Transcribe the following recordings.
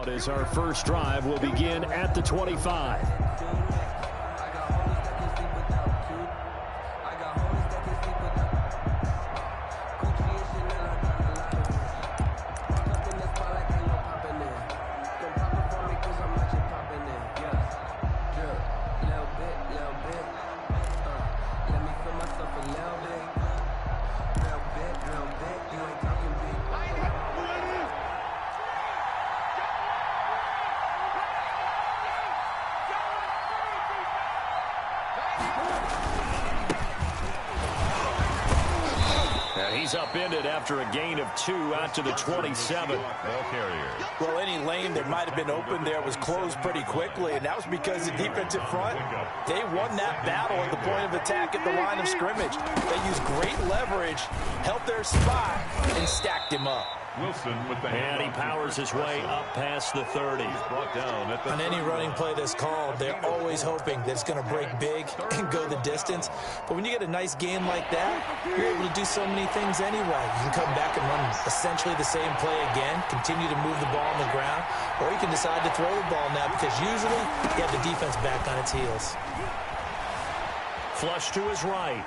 timeout as our first drive will begin at the 25. He's upended after a gain of 2 out to the 27. Well, any lane that might have been open there was closed pretty quickly, and that was because the defensive front, they won that battle at the point of attack at the line of scrimmage. They used great leverage, held their spot, and stacked him up. Wilson with the hand. And he powers his way up past the 30. On any running play that's called, they're always hoping that it's going to break big and go the distance. But when you get a nice game like that, you're able to do so many things anyway. You can come back and run essentially the same play again, continue to move the ball on the ground, or you can decide to throw the ball now because usually you have the defense back on its heels. Flush to his right.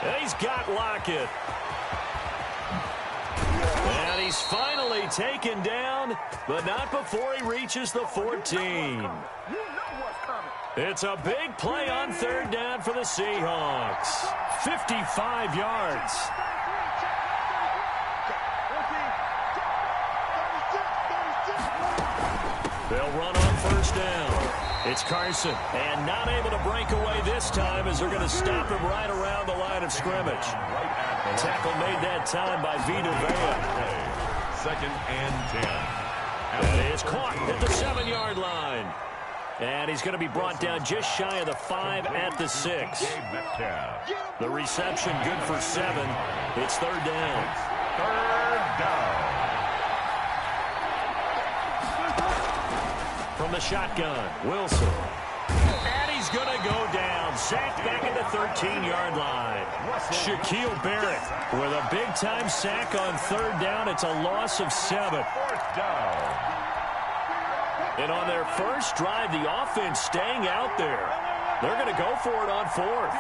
And he's got Lockett. And he's finally taken down, but not before he reaches the 14. It's a big play on third down for the Seahawks. 55 yards. They'll run on first down. It's Carson, and not able to break away this time as they're going to stop him right around the line of scrimmage. Tackle made that time by Vita Vea. 2nd and 10. And it's caught at the 7-yard line. And he's going to be brought down just shy of the 5 at the 6. The reception good for 7. It's third down. Third down. From the shotgun, Wilson. And he's going to go down. Sacked back at the 13-yard line. Shaquille Barrett with a big-time sack on third down. It's a loss of 7. Fourth down. And on their first drive, the offense staying out there. They're going to go for it on 4th.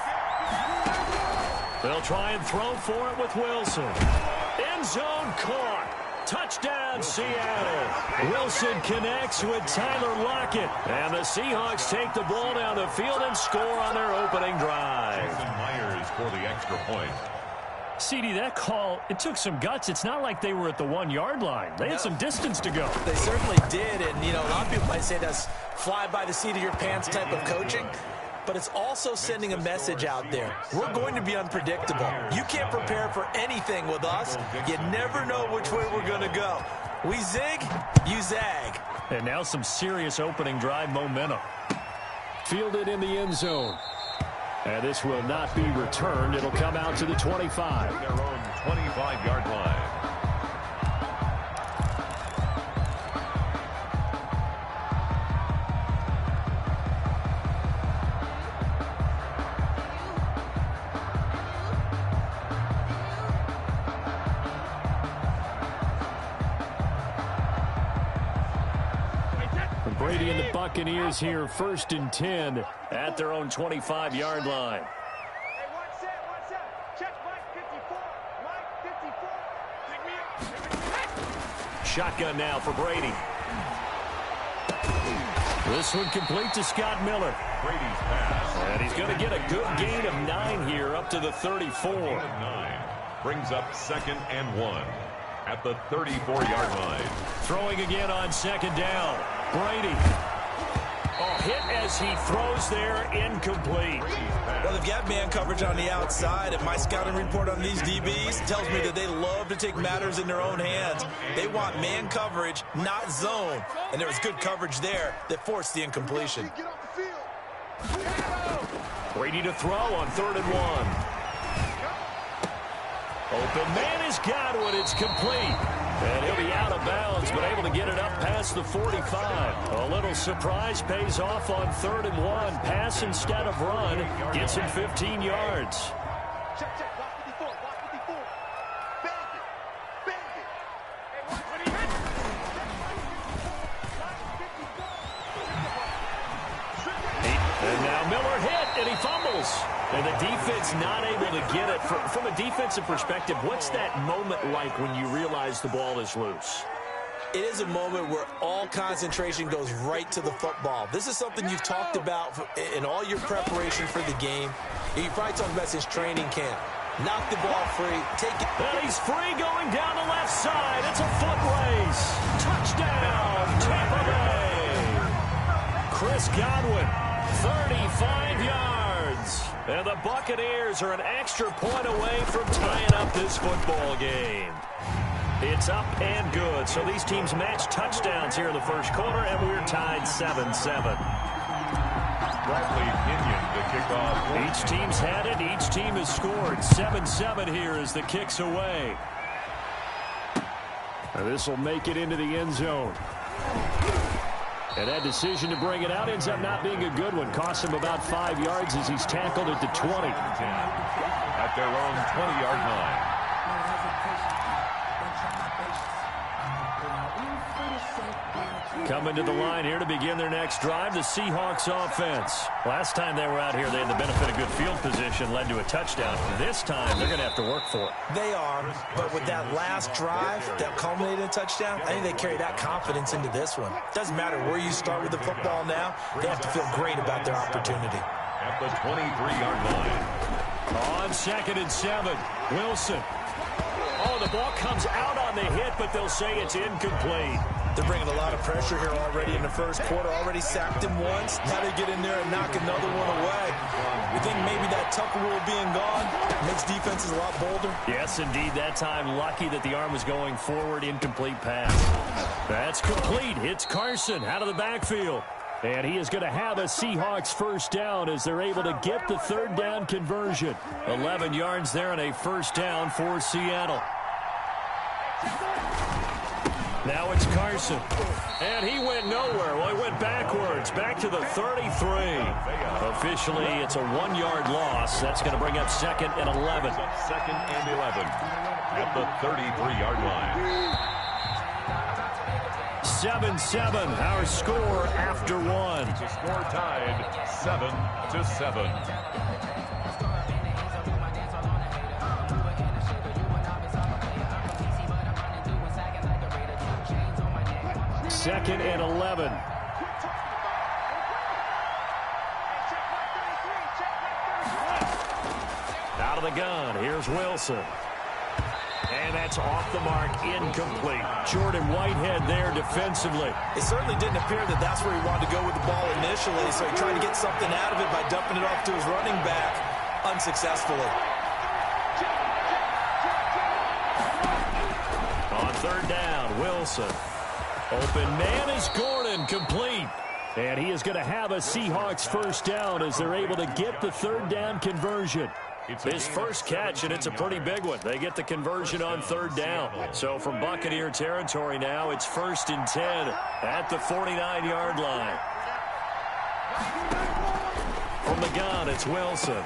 They'll try and throw for it with Wilson. End zone caught. Touchdown, Seattle. Wilson connects with Tyler Lockett. And the Seahawks take the ball down the field and score on their opening drive. Jason Myers for the extra point. CD, that call, it took some guts. It's not like they were at the 1-yard line. They had some distance to go. They certainly did, and, you know, a lot of people might say that's fly by the seat of your pants type of coaching. But it's also sending a message out there. We're going to be unpredictable. You can't prepare for anything with us. You never know which way we're going to go. We zig, you zag. And now some serious opening drive momentum. Fielded in the end zone. And this will not be returned. It'll come out to the 25. Their own 25-yard line. Brady and the Buccaneers here, 1st and 10 at their own 25-yard line. Shotgun now for Brady. This one complete to Scott Miller. Brady's pass. And he's going to get a good gain of 9 here up to the 34. 9 brings up 2nd and 1 at the 34-yard line. Throwing again on 2nd down. Brady. Oh, hit as he throws there, incomplete. Well, they've got man coverage on the outside, and my scouting report on these DBs tells me that they love to take matters in their own hands. They want man coverage, not zone. And there was good coverage there that forced the incompletion. Brady to throw on 3rd and 1. Open man is Godwin. It's complete. And he'll be out of bounds, but able to get it up past the 45. A little surprise pays off on 3rd and 1. Pass instead of run. Gets him 15 yards. Miller hit, and he fumbles. And the defense not able to get it. From a defensive perspective, what's that moment like when you realize the ball is loose? It is a moment where all concentration goes right to the football. This is something you've talked about in all your preparation for the game. You probably talked about since training camp. Knock the ball free. Take it. And he's free going down the left side. It's a foot race. Touchdown, Tampa Bay. Chris Godwin, 35 yards. And the Buccaneers are an extra point away from tying up this football game. It's up and good. So these teams match touchdowns here in the first quarter, and we're tied 7-7. Bradley Pinion to kick off. Each team's had it. Each team has scored. 7-7 here as the kick's away. And this will make it into the end zone. And that decision to bring it out ends up not being a good one. Costs him about 5 yards as he's tackled at the 20. At their own 20-yard line. Coming to the line here to begin their next drive, the Seahawks offense. Last time they were out here, they had the benefit of good field position, led to a touchdown. This time, they're going to have to work for it. They are, but with that last drive that culminated in a touchdown, I think they carry that confidence into this one. Doesn't matter where you start with the football now, they have to feel great about their opportunity. At the 23-yard line. On 2nd and 7, Wilson. Oh, the ball comes out on the hit, but they'll say it's incomplete. They're bringing a lot of pressure here already in the first quarter. Already sacked him once. Now they get in there and knock another one away. You think maybe that Tucker rule being gone makes defenses a lot bolder? Yes, indeed. That time, lucky that the arm was going forward. Incomplete pass. That's complete. It's Carson out of the backfield. And he is going to have a Seahawks first down as they're able to get the third down conversion. 11 yards there and a first down for Seattle. Now it's Carson. And he went nowhere. Well, he went backwards. Back to the 33. Officially, it's a 1-yard loss. That's going to bring up 2nd and 11. 2nd and 11 at the 33-yard line. 7-7, our score after one. The score tied 7-7. 2nd and 11. Out of the gun, here's Wilson. And that's off the mark, incomplete. Jordan Whitehead there defensively. It certainly didn't appear that that's where he wanted to go with the ball initially, so he tried to get something out of it by dumping it off to his running back unsuccessfully. On 3rd down, Wilson. Open man is Gordon, complete. And he is going to have a Seahawks first down as they're able to get the third down conversion. His first catch, and it's a pretty big one. They get the conversion on 3rd down. So from Buccaneer territory now, it's 1st and 10 at the 49-yard line. From the gun, it's Wilson.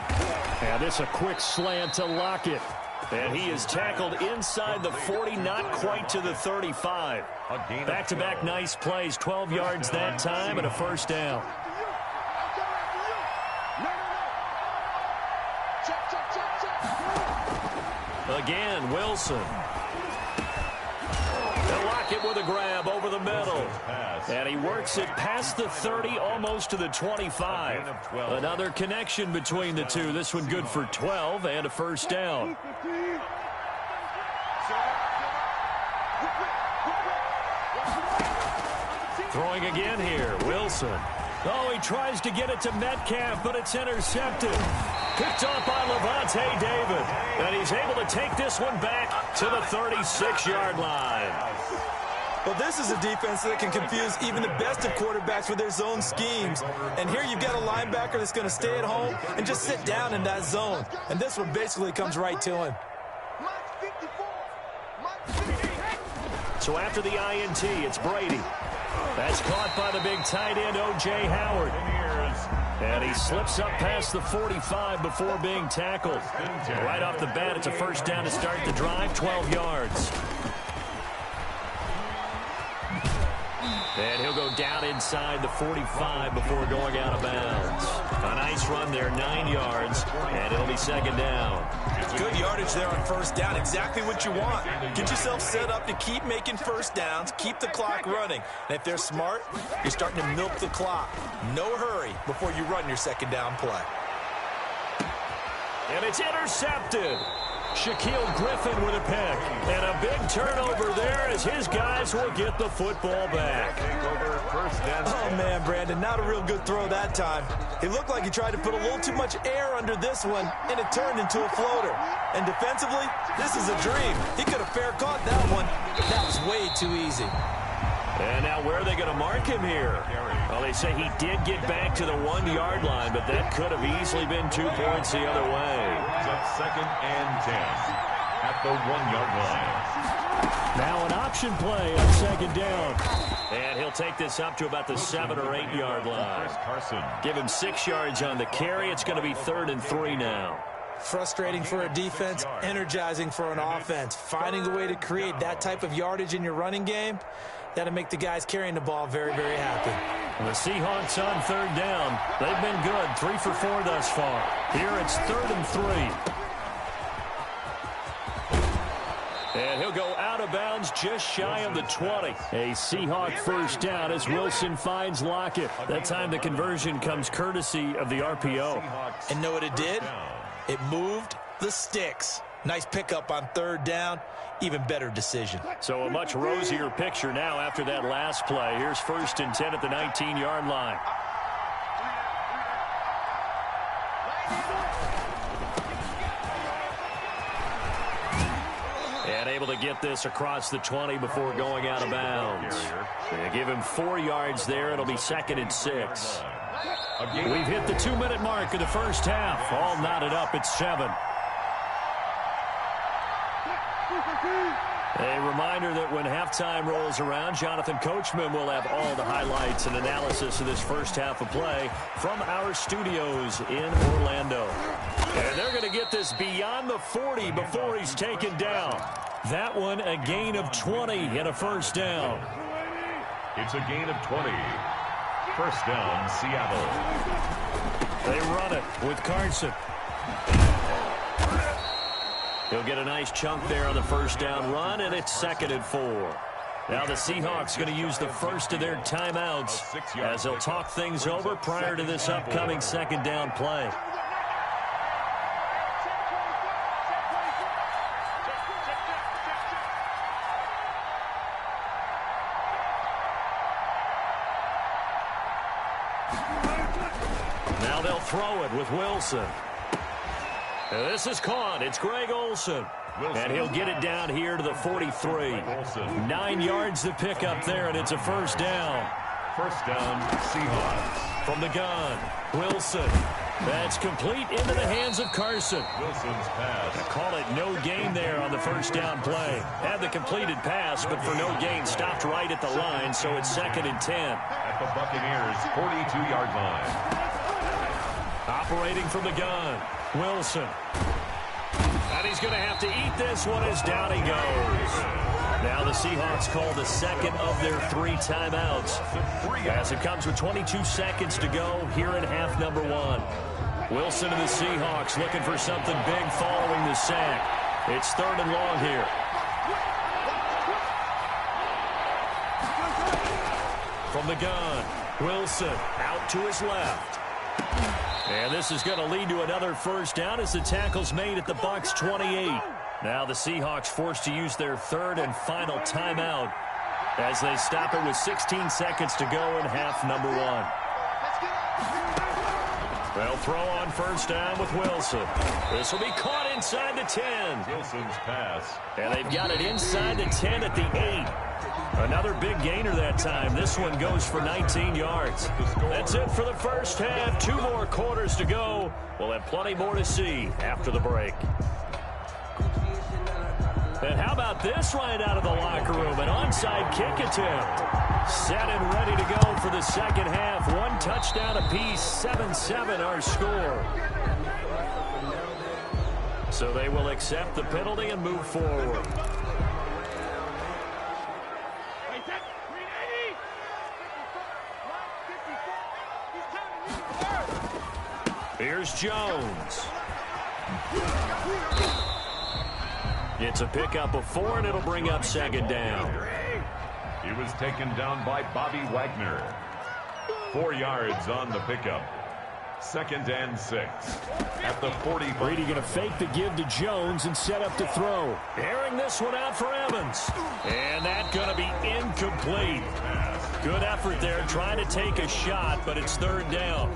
And it's a quick slant to Lockett. And he is tackled inside the 40, not quite to the 35. Back-to-back nice plays, 12 yards that time and a first down. Again, Wilson. And Lockett with a grab over the middle. And he works it past the 30, almost to the 25. Another connection between the two. This one good for 12 and a first down. Throwing again here, Wilson. Oh, he tries to get it to Metcalf, but it's intercepted. Picked off by Levante David. And he's able to take this one back to the 36-yard line. Well, this is a defense that can confuse even the best of quarterbacks with their zone schemes. And here you've got a linebacker that's going to stay at home and just sit down in that zone. And this one basically comes right to him. So after the INT, it's Brady. That's caught by the big tight end, O.J. Howard. And he slips up past the 45 before being tackled. Right off the bat, it's a first down to start the drive, 12 yards. And he'll go down inside the 45 before going out of bounds. A nice run there, 9 yards, and it'll be second down. Good yardage there on first down, exactly what you want. Get yourself set up to keep making first downs, keep the clock running. And if they're smart, you're starting to milk the clock. No hurry before you run your second down play. And it's intercepted. Shaquille Griffin with a pick. And a big turnover there as his guys will get the football back. Oh, man, Brandon, not a real good throw that time. It looked like he tried to put a little too much air under this one, and it turned into a floater. And defensively, this is a dream. He could have fair caught that one. That was way too easy. And now where are they going to mark him here? Well, they say he did get back to the 1-yard line, but that could have easily been 2 points the other way. It's up second and 10 at the 1-yard line. Now an option play on second down. And he'll take this up to about the 7 or 8-yard line. Give him 6 yards on the carry. It's going to be 3rd and 3 now. Frustrating for a defense, energizing for an offense. Finding a way to create that type of yardage in your running game, that'll make the guys carrying the ball very, very happy. The Seahawks on 3rd down. They've been good, 3 for 4 thus far. Here it's 3rd and 3. And he'll go out of bounds just shy of the 20. A Seahawk first down as Wilson finds Lockett. That time the conversion comes courtesy of the RPO. And know what it did? It moved the sticks. Nice pickup on 3rd down. Even better decision. So a much rosier picture now after that last play. Here's 1st and 10 at the 19-yard line. And able to get this across the 20 before going out of bounds. They give him 4 yards there. It'll be 2nd and 6. We've hit the 2-minute mark of the first half. All knotted up at 7. A reminder that when halftime rolls around, Jonathan Coachman will have all the highlights and analysis of this first half of play from our studios in Orlando. And they're going to get this beyond the 40 before he's taken down. That one a gain of 20 and a first down. It's a gain of 20. First down, Seattle. They run it with Carson. He'll get a nice chunk there on the first down run, and it's 2nd and 4. Now the Seahawks going to use the first of their timeouts as they'll talk things over prior to this upcoming 2nd down play. Now they'll throw it with Wilson. This is caught. It's Greg Olsen. And he'll get it down here to the 43. 9 yards to pick up there, and it's a first down. First down, Seahawks. From the gun, Wilson. That's complete into the hands of Carson. Wilson's pass. Call it no gain there on the first down play. Had the completed pass, but for no gain, stopped right at the line, so it's 2nd and 10. At the Buccaneers' 42-yard line. Operating from the gun, Wilson. And he's going to have to eat this one as down he goes. Now the Seahawks call the 2nd of their 3 timeouts as it comes with 22 seconds to go here in half number 1. Wilson and the Seahawks looking for something big following the sack. It's 3rd and long here. From the gun, Wilson out to his left. And this is going to lead to another first down as the tackle's made at the Bucs 28. Now the Seahawks forced to use their 3rd and final timeout as they stop it with 16 seconds to go in half number 1. They'll throw on first down with Wilson. This will be caught inside the 10. Wilson's pass. And they've got it inside the 10 at the 8. Another big gainer that time. This one goes for 19 yards. That's it for the first half. 2 more quarters to go. We'll have plenty more to see after the break. And how about this right out of the locker room? An onside kick attempt. Set and ready to go for the second half. 1 touchdown apiece. 7-7 our score. So they will accept the penalty and move forward. Here's Jones. It's a pickup of 4, and it'll bring up second down. He was taken down by Bobby Wagner. 4 yards on the pickup. 2nd and 6 at the 40. Brady going to fake the give to Jones and set up to throw. Airing this one out for Evans. And that's going to be incomplete. Good effort there trying to take a shot, but it's 3rd down.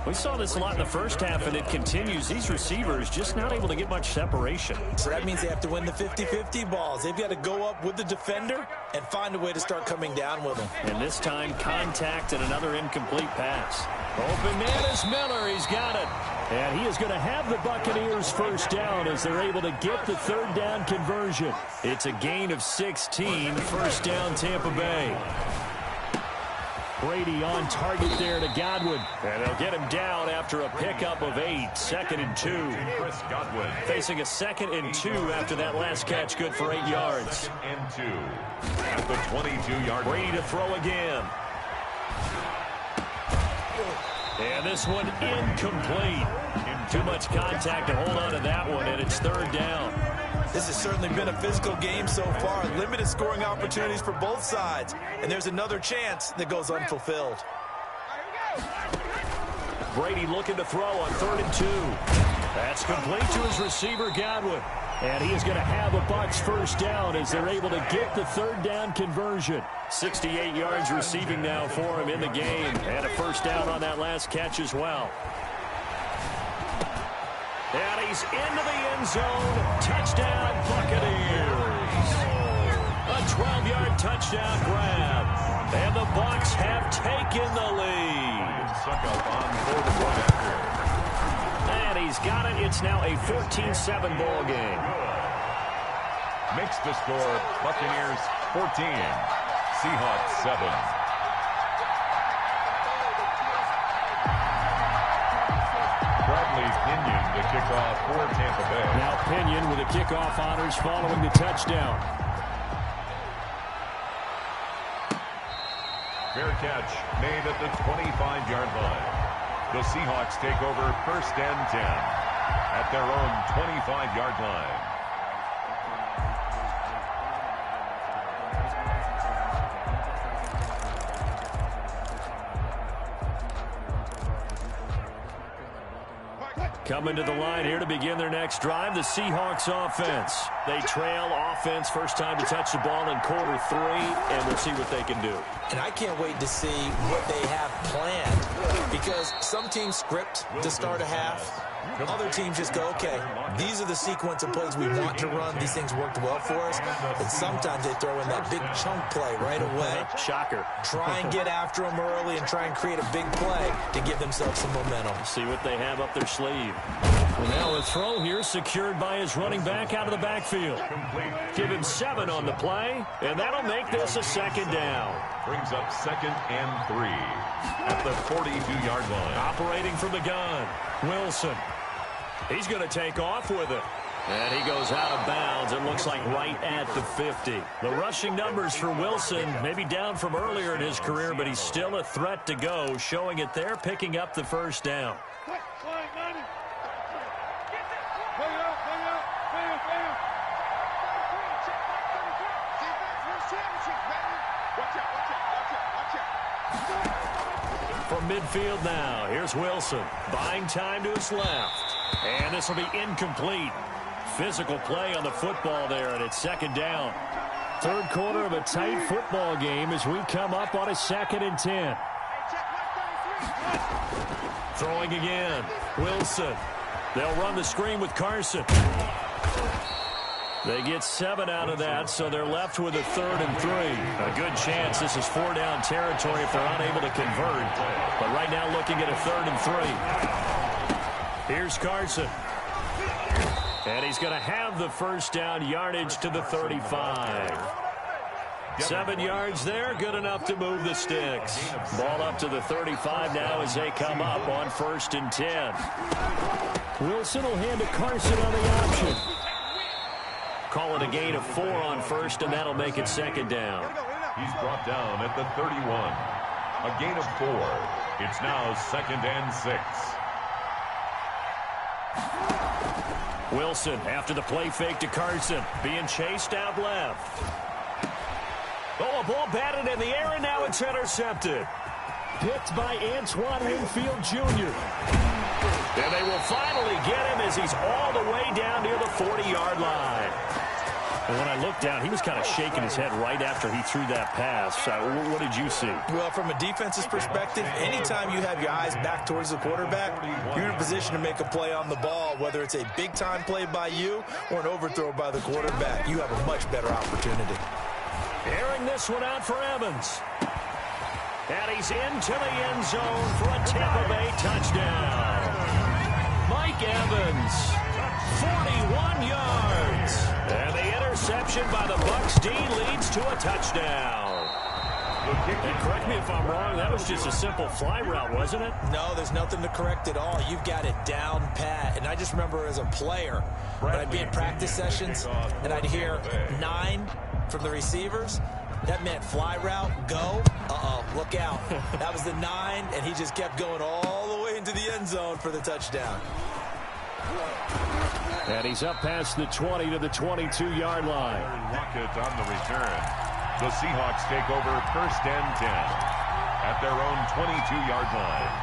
We saw this a lot in the first half, and it continues. These receivers just not able to get much separation. So that means they have to win the 50-50 balls. They've got to go up with the defender and find a way to start coming down with them. And this time, contact and another incomplete pass. Open man is Miller. He's got it. And he is going to have the Buccaneers first down as they're able to get the 3rd down conversion. It's a gain of 16, first down Tampa Bay. Brady on target there to Godwin. And they'll get him down after a pickup of 8. 2nd and 2. Chris Godwin. Facing a 2nd and 2 after that last catch, good for 8 yards. 2nd and 2 at the 22-yard line. Brady to throw again. And this one incomplete. Too much contact to hold on to that one, and it's 3rd down. This has certainly been a physical game so far. Limited scoring opportunities for both sides. And there's another chance that goes unfulfilled. Brady looking to throw on 3rd and 2. That's complete to his receiver, Godwin. And he is going to have a Bucs first down as they're able to get the 3rd down conversion. 68 yards receiving now for him in the game. And a first down on that last catch as well. And he's into the end zone. Touchdown, Buccaneers. A 12-yard touchdown grab. And the Bucs have taken the lead. Suck up on 4th after. And he's got it. It's now a 14-7 ball game. Makes the score Buccaneers 14, Seahawks 7. Bradley Pinion to kick off for Tampa Bay. Now Pinion with the kickoff honors following the touchdown. Fair catch made at the 25-yard line. The Seahawks take over 1st and 10 at their own 25-yard line. Coming to the line here to begin their next drive, the Seahawks offense. They trail offense, first time to touch the ball in quarter 3, and we'll see what they can do. And I can't wait to see what they have planned, because some teams script to start a half. Other teams just go, okay, these are the sequence of plays we want to run. These things worked well for us. And sometimes they throw in that big chunk play right away. Shocker. Try and get after them early and try and create a big play to give themselves some momentum. See what they have up their sleeve. Well, now a throw here secured by his running back out of the backfield. Give him 7 on the play, and that'll make this a 2nd down. Brings up 2nd and 3 at the 42-yard line. Operating from the gun, Wilson. He's going to take off with it. And he goes out of bounds. It looks like right at the 50. The rushing numbers for Wilson maybe down from earlier in his career, but he's still a threat to go, showing it there, picking up the first down. From midfield now, here's Wilson. Buying time to his left. And this will be incomplete. Physical play on the football there, and it's 2nd down. 3rd quarter of a tight football game as we come up on a 2nd and 10. Throwing again. Wilson. They'll run the screen with Carson. They get 7 out of that, so they're left with a 3rd and 3. A good chance this is 4-down territory if they're unable to convert. But right now looking at a 3rd and 3. Here's Carson. And he's going to have the first down, yardage to the 35. 7 yards there, good enough to move the sticks. Ball up to the 35 now as they come up on 1st and 10. Wilson will hand to Carson on the option. Call it a gain of 4 on 1st, and that'll make it 2nd down. He's brought down at the 31. A gain of 4. It's now 2nd and 6. Wilson after the play fake to Carson. Being chased out left. Oh, a ball batted in the air, and now it's intercepted. Picked by Antoine Winfield Jr. And they will finally get him as he's all the way down near the 40-yard line. And when I looked down, he was kind of shaking his head right after he threw that pass. What did you see? Well, from a defense's perspective, anytime you have your eyes back towards the quarterback, you're in a position to make a play on the ball, whether it's a big-time play by you or an overthrow by the quarterback. You have a much better opportunity. Airing this one out for Evans. And he's into the end zone for a Tampa Bay touchdown. Mike Evans, 41 yards. And the interception by the Bucs D leads to a touchdown. And correct me if I'm wrong, that was just a simple fly route, wasn't it? No, there's nothing to correct at all. You've got it down pat. And I just remember as a player, when I'd be in practice sessions and I'd hear 9 from the receivers, that meant fly route, go. Look out. That was the 9, and he just kept going all the way into the end zone for the touchdown. And he's up past the 20 to the 22-yard line. Lockett on the return. The Seahawks take over 1st and 10 at their own 22-yard line.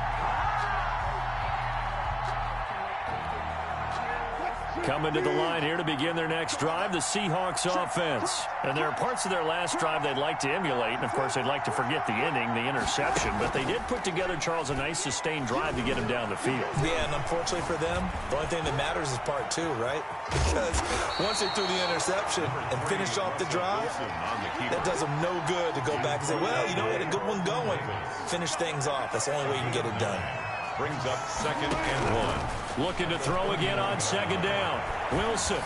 Coming to the line here to begin their next drive, the Seahawks offense. And there are parts of their last drive they'd like to emulate. And, of course, they'd like to forget the inning, the interception. But they did put together, Charles, a nice sustained drive to get him down the field. Yeah, and unfortunately for them, the only thing that matters is part 2, right? Because once they threw the interception and finished off the drive, that does them no good to go back and say, well, you know, we had a good one going. Finish things off. That's the only way you can get it done. Brings up 2nd and 1. Looking to throw again on 2nd down. Wilson.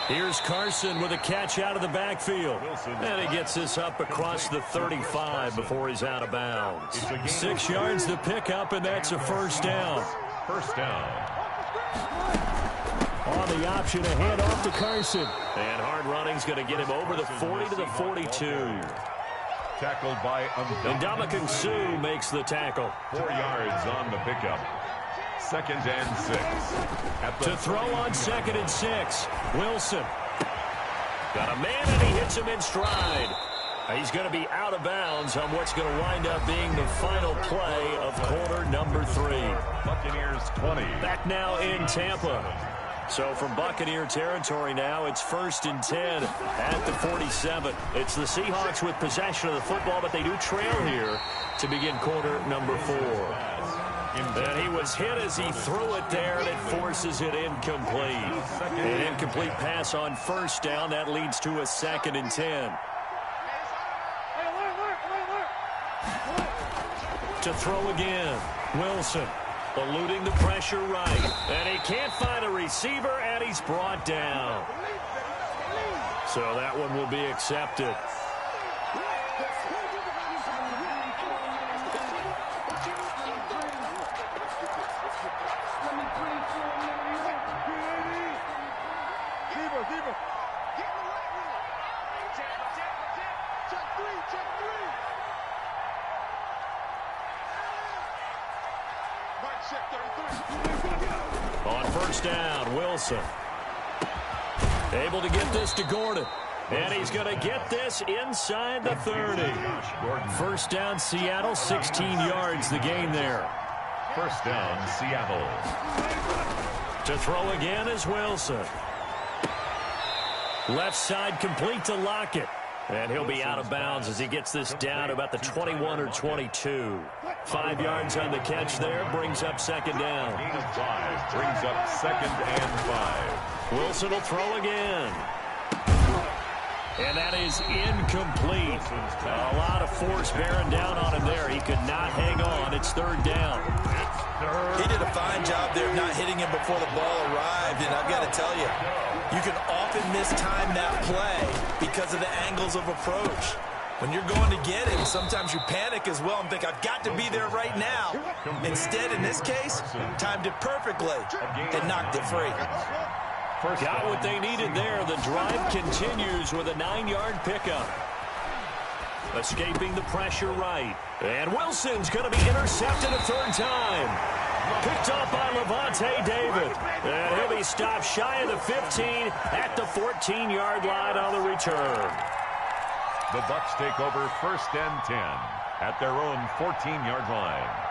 Here's Carson with a catch out of the backfield. And he gets this up across the 35 before he's out of bounds. 6 yards the pickup, and that's a 1st down. 1st down. On the option, a handoff to Carson. And hard running's going to get him over the 40 to the 42. Tackled by Ndamukong Suh makes the tackle. 4 yards on the pickup. 2nd and 6. To throw on 2nd and 6. Wilson. Got a man, and he hits him in stride. He's going to be out of bounds on what's going to wind up being the final play of quarter number 3. Buccaneers 20. Back now in Tampa. So from Buccaneer territory now, it's 1st and 10 at the 47. It's the Seahawks with possession of the football, but they do trail here to begin quarter number 4. And he was hit as he threw it there, and it forces it incomplete. An incomplete pass on 1st down. That leads to a 2nd and 10. To throw again, Wilson. Eluding the pressure right. And he can't find a receiver, and he's brought down. So that one will be accepted. On 1st down, Wilson. Able to get this to Gordon. And he's going to get this inside the 30. 1st down, Seattle, 16 yards the gain there. 1st down, Seattle. To throw again is Wilson. Left side complete to Lockett. And he'll be out of bounds as he gets this down to about the 21 or 22. 5 yards on the catch there, brings up 2nd down. 5 brings up 2nd and 5. Wilson will throw again. And that is incomplete. A lot of force bearing down on him there. He could not hang on. It's 3rd down. He did a fine job there of not hitting him before the ball arrived, and I've got to tell you, you can often mistime that play because of the angles of approach. When you're going to get him, sometimes you panic as well and think, I've got to be there right now. Instead, in this case, timed it perfectly and knocked it free. Got what they needed there. The drive continues with a 9-yard pickup. Escaping the pressure right. And Wilson's going to be intercepted a 3rd time. Picked up by Levante David. And he'll be stopped shy of the 15 at the 14-yard line on the return. The Bucs take over 1st and 10 at their own 14-yard line.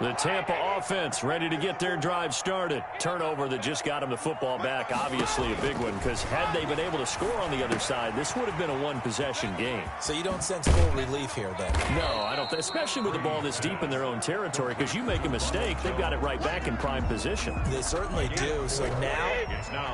The Tampa offense ready to get their drive started. Turnover that just got them the football back. Obviously a big one, because had they been able to score on the other side, this would have been a one-possession game. So you don't sense full relief here then? No, I don't. Especially with the ball this deep in their own territory, because you make a mistake, they've got it right back in prime position. They certainly do. So now,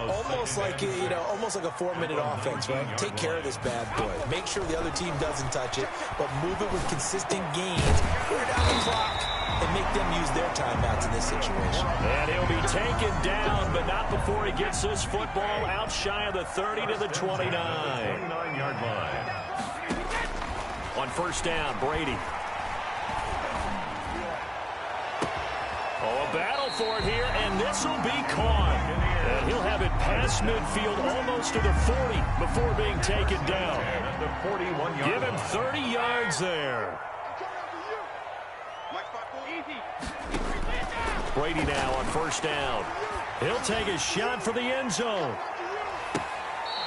almost like a 4-minute offense, right? Take care of this bad boy. Make sure the other team doesn't touch it, but move it with consistent gains. Wear down the clock and make them use their timeouts in this situation. And he'll be taken down, but not before he gets this football out shy of the 30 to the 29. 29-yard line. On 1st down, Brady. Oh, a battle for it here, and this will be caught. And he'll have it past midfield almost to the 40 before being taken down. At the 41-yard Give him 30 yards there. Brady now on 1st down. He'll take a shot for the end zone.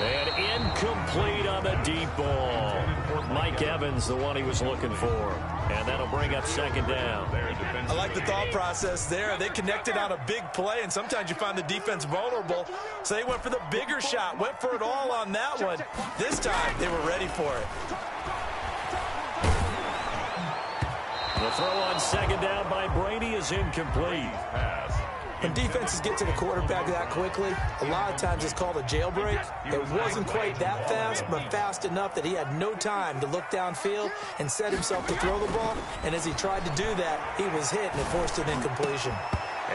And incomplete on the deep ball. Mike Evans, the one he was looking for. And that'll bring up 2nd down. I like the thought process there. They connected on a big play, and sometimes you find the defense vulnerable. So they went for the bigger shot, went for it all on that one. This time, they were ready for it. The throw on 2nd down by Brady is incomplete. When defenses get to the quarterback that quickly, a lot of times it's called a jailbreak. It wasn't quite that fast, but fast enough that he had no time to look downfield and set himself to throw the ball. And as he tried to do that, he was hit and it forced an incompletion.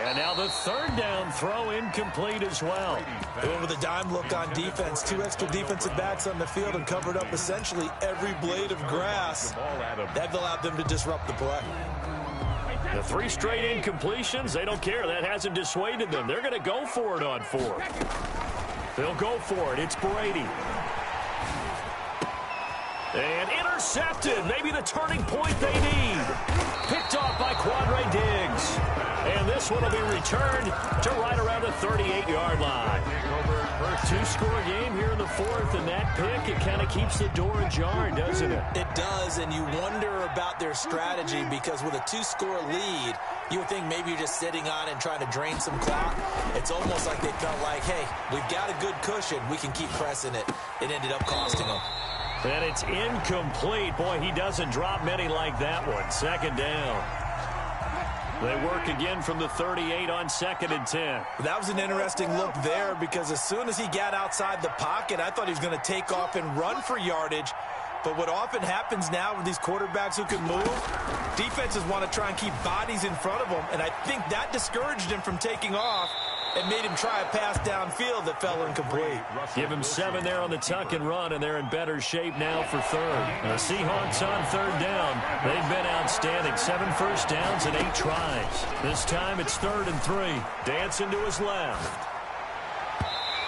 And now the 3rd down throw incomplete as well. They went with a dime look on defense. 2 extra defensive backs on the field and covered up essentially every blade of grass. That allowed them to disrupt the play. The 3 straight incompletions, they don't care. That hasn't dissuaded them. They're going to go for it on 4th. They'll go for it. It's Brady. And intercepted. Maybe the turning point they need. Picked off by Quandre Diggs. And this one will be returned to right around the 38-yard line. 2-score game here in the 4th, and that pick, it kind of keeps the door ajar, doesn't it? It does, and you wonder about their strategy, because with a 2-score lead, you would think maybe you're just sitting on it and trying to drain some clock. It's almost like they felt like, hey, we've got a good cushion. We can keep pressing it. It ended up costing them. And it's incomplete. Boy, he doesn't drop many like that one. 2nd down. They work again from the 38 on 2nd and 10. That was an interesting look there, because as soon as he got outside the pocket, I thought he was going to take off and run for yardage. But what often happens now with these quarterbacks who can move, defenses want to try and keep bodies in front of them, and I think that discouraged him from taking off and made him try a pass downfield that fell incomplete. Give him 7 there on the tuck and run, and they're in better shape now for 3rd. The Seahawks on 3rd down. They've been outstanding. 7 first downs and 8 tries. This time it's 3rd and 3. Dancing to his left.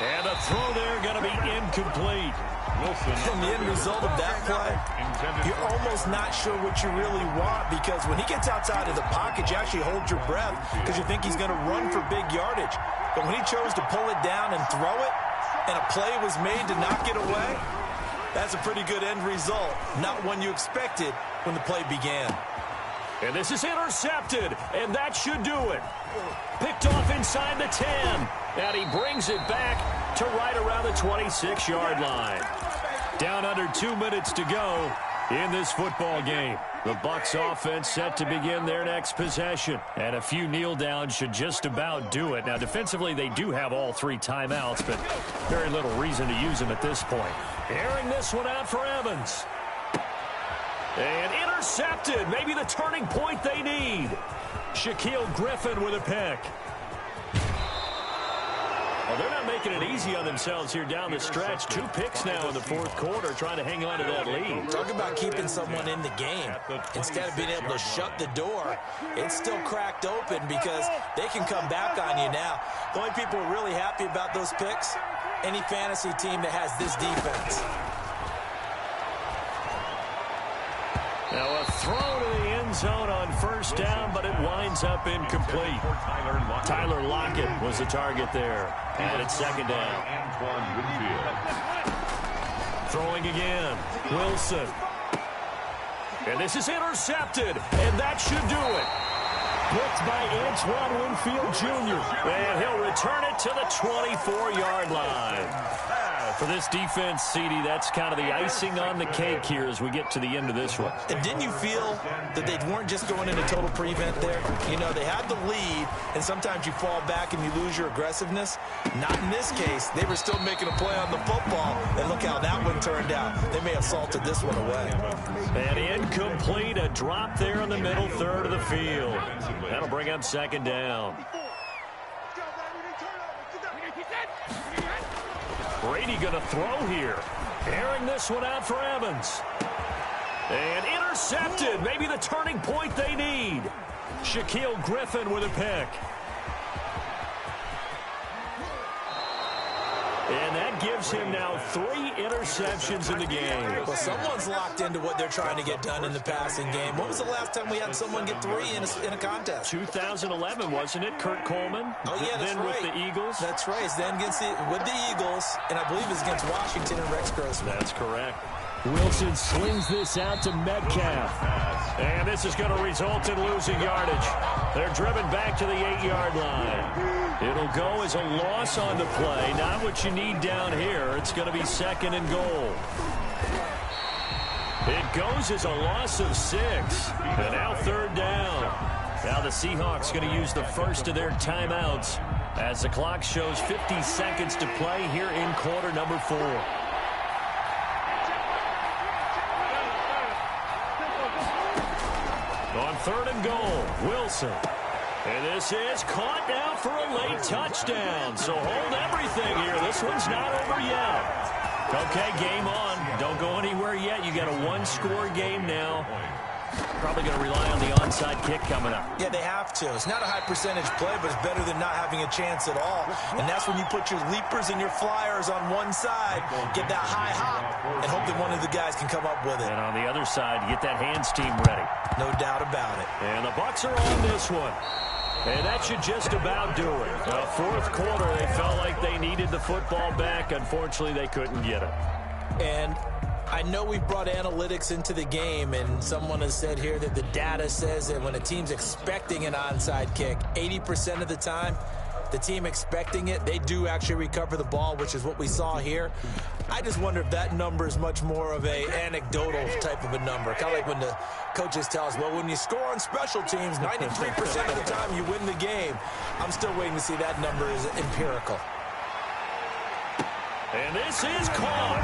And a throw there going to be incomplete. And the end result of that play, you're almost not sure what you really want, because when he gets outside of the pocket, you actually hold your breath because you think he's going to run for big yardage. But when he chose to pull it down and throw it, and a play was made to knock it away, that's a pretty good end result. Not one you expected when the play began. And this is intercepted, and that should do it. Picked off inside the 10, and he brings it back to right around the 26-yard line. Down under 2 minutes to go in this football game. The Bucs offense set to begin their next possession, and a few kneel downs should just about do it. Now, defensively, they do have all 3 timeouts, but very little reason to use them at this point. Airing this one out for Evans. And intercepted. Maybe the turning point they need. Shaquille Griffin with a pick. Well, they're not making it easy on themselves here down the stretch. 2 picks now in the 4th quarter, trying to hang on to that lead. Talk about keeping someone in the game. Instead of being able to shut the door, it's still cracked open because they can come back on you now. The only people who are really happy about those picks, any fantasy team that has this defense. Now a throw to the end zone on first down, but it winds up incomplete. Tyler Lockett was the target there. And it's second down. Throwing again. Wilson. And this is intercepted. And that should do it. Picked by Antoine Winfield Jr. And he'll return it to the 24-yard line. For this defense, CD, that's kind of the icing on the cake here as we get to the end of this one. And didn't you feel that they weren't just going into total prevent there? You know, they had the lead, and sometimes you fall back and you lose your aggressiveness. Not in this case. They were still making a play on the football, and look how that one turned out. They may have salted this one away. And incomplete, a drop there in the middle third of the field. That'll bring up second down. Brady going to throw here. Airing this one out for Evans. And intercepted. Maybe the turning point they need. Shaquille Griffin with a pick. And that gives him now 3 interceptions in the game. Well, someone's locked into what they're trying to get done in the passing game. When was the last time we had someone get 3 in a contest? 2011, wasn't it? Kurt Coleman? Oh, yeah, that's then right. With the Eagles? That's right. It's then with the Eagles, and I believe it's against Washington and Rex Grossman. That's correct. Wilson slings this out to Metcalf. And this is going to result in losing yardage. They're driven back to the 8-yard line. It'll go as a loss on the play. Not what you need down here. It's going to be second and goal. It goes as a loss of 6. And now third down. Now the Seahawks going to use the first of their timeouts as the clock shows 50 seconds to play here in quarter number 4. On third and goal, Wilson. And this is caught now for a late touchdown. So hold everything here. This one's not over yet. Okay, game on. Don't go anywhere yet. You got a 1-score game now. Probably going to rely on the onside kick coming up. Yeah, they have to. It's not a high percentage play, but it's better than not having a chance at all. And that's when you put your leapers and your flyers on one side, get that high hop, and hope that one of the guys can come up with it. And on the other side, get that hands team ready. No doubt about it. And the Bucs are on this one. And that should just about do it. Fourth quarter, they felt like they needed the football back. Unfortunately, they couldn't get it. And I know we've brought analytics into the game, and someone has said here that the data says that when a team's expecting an onside kick, 80% of the time, the team expecting it, they do actually recover the ball, which is what we saw here. I just wonder if that number is much more of a anecdotal type of a number. Kind of like when the coaches tell us, well, when you score on special teams, 93% of the time you win the game. I'm still waiting to see that number is empirical. And this is caught.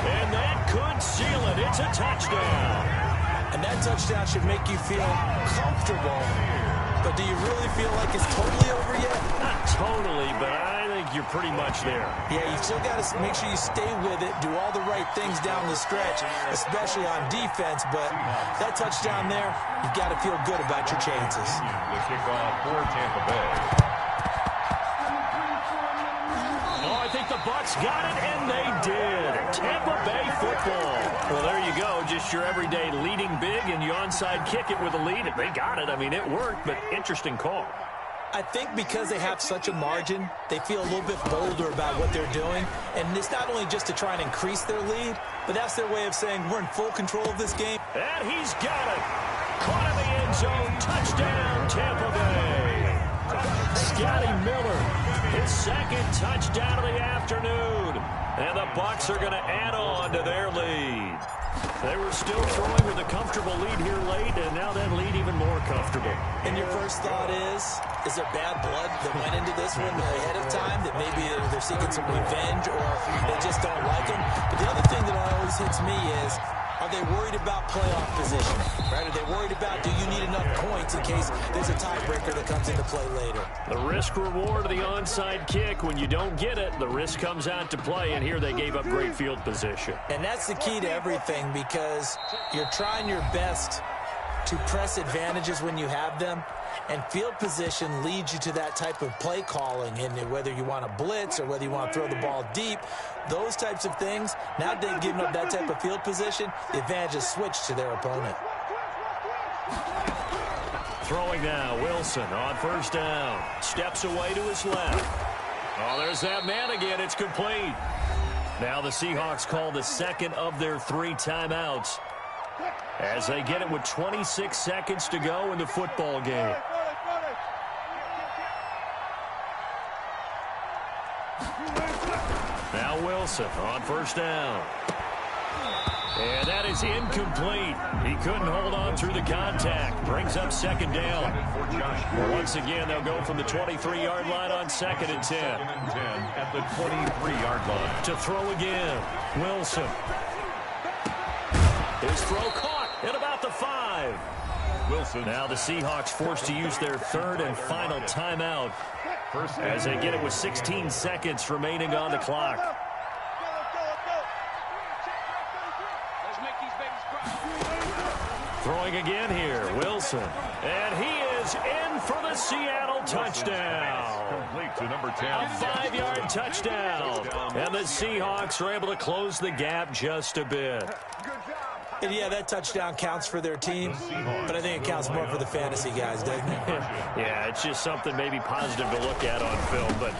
And that could seal it. It's a touchdown. And that touchdown should make you feel comfortable. But do you really feel like it's totally over yet? Not totally, but I think you're pretty much there. Yeah, you still got to make sure you stay with it, do all the right things down the stretch, especially on defense. But that touchdown there, you've got to feel good about your chances. The kickoff for Tampa Bay. I think the Bucs got it, and they did. Tampa Bay football. Well, there you go. Just your everyday leading big, and you onside kick it with a lead. They got it. I mean, it worked, but interesting call. I think because they have such a margin, they feel a little bit bolder about what they're doing. And it's not only just to try and increase their lead, but that's their way of saying we're in full control of this game. And he's got it. Caught in the end zone. Touchdown, Tampa Bay. Scotty Miller, his second touchdown of the afternoon. And the Bucs are going to add on to their lead. They were still throwing with a comfortable lead here late, and now that lead even more comfortable. And your first thought is there bad blood that went into this one ahead of time, that maybe they're seeking some revenge or they just don't like him? But the other thing that always hits me is, are they worried about playoff position? Right? Are they worried about, do you need enough points in case there's a tiebreaker that comes into play later? The risk-reward of the onside kick, when you don't get it, the risk comes out to play, and here they gave up great field position. And that's the key to everything, because you're trying your best to press advantages when you have them, and field position leads you to that type of play calling, and whether you want to blitz or whether you want to throw the ball deep, those types of things. Now they've given up that type of field position, the advantage is switched to their opponent. Throwing now, Wilson on first down. Steps away to his left. Oh, there's that man again. It's complete. Now the Seahawks call the second of their 3 timeouts as they get it with 26 seconds to go in the football game. Now Wilson on first down. And that is incomplete. He couldn't hold on through the contact. Brings up second down. Once again, they'll go from the 23-yard line on 2nd and 10. At the 23-yard line. To throw again. Wilson. His throw caught at about the 5. Wilson. Now the Seahawks forced to use their 3rd and final timeout as they get it with 16 seconds remaining on the clock. Throwing again here, Wilson. And he is in for the Seattle touchdown. Complete to number 10. A 5-yard touchdown. And the Seahawks are able to close the gap just a bit. And yeah, that touchdown counts for their team, but I think it counts more for the fantasy guys, doesn't it? Yeah, it's just something maybe positive to look at on film, but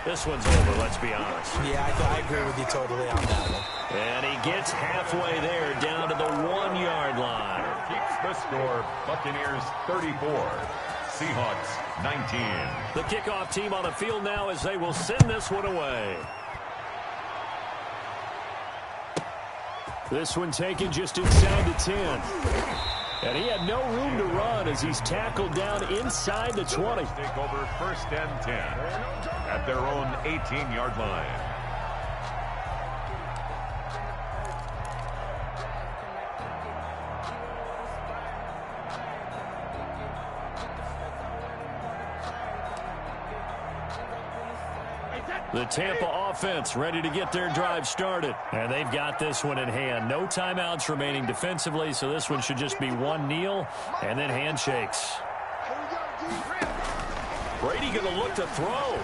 this one's over, let's be honest. Yeah, I agree with you totally on that one. And he gets halfway there, down to the 1-yard line. Keeps the score, Buccaneers 34, Seahawks 19. The kickoff team on the field now as they will send this one away. This one taken just inside the 10. And he had no room to run as he's tackled down inside the 20. Take over 1st and 10 at their own 18-yard line. The Tampa offense ready to get their drive started. And they've got this one in hand. No timeouts remaining defensively, so this one should just be one kneel and then handshakes. Brady going to look to throw.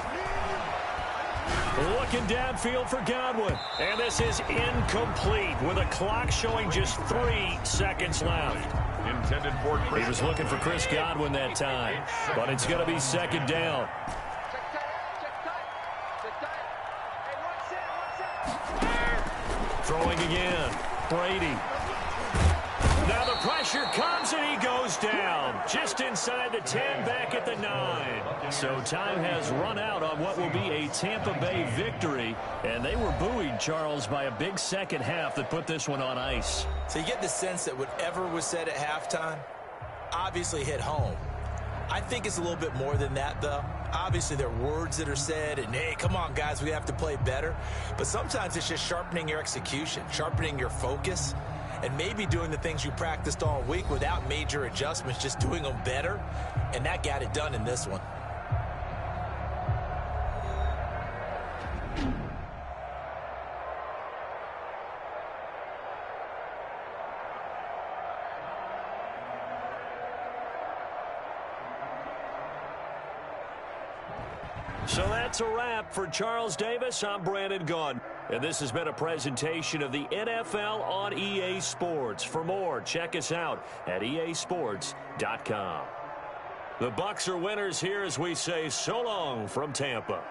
Looking downfield for Godwin. And this is incomplete with a clock showing just 3 seconds left. Intended for Chris. He was looking for Chris Godwin that time, but it's going to be second down. Throwing again. Brady. Now the pressure comes and he goes down. Just inside the 10, back at the 9. So time has run out on what will be a Tampa Bay victory. And they were buoyed, Charles, by a big second half that put this one on ice. So you get the sense that whatever was said at halftime obviously hit home. I think it's a little bit more than that, though. Obviously, there are words that are said, and, hey, come on, guys, we have to play better. But sometimes it's just sharpening your execution, sharpening your focus, and maybe doing the things you practiced all week without major adjustments, just doing them better, and that got it done in this one. So that's a wrap for Charles Davis. I'm Brandon Gunn. And this has been a presentation of the NFL on EA Sports. For more, check us out at easports.com. The Bucs are winners here as we say so long from Tampa.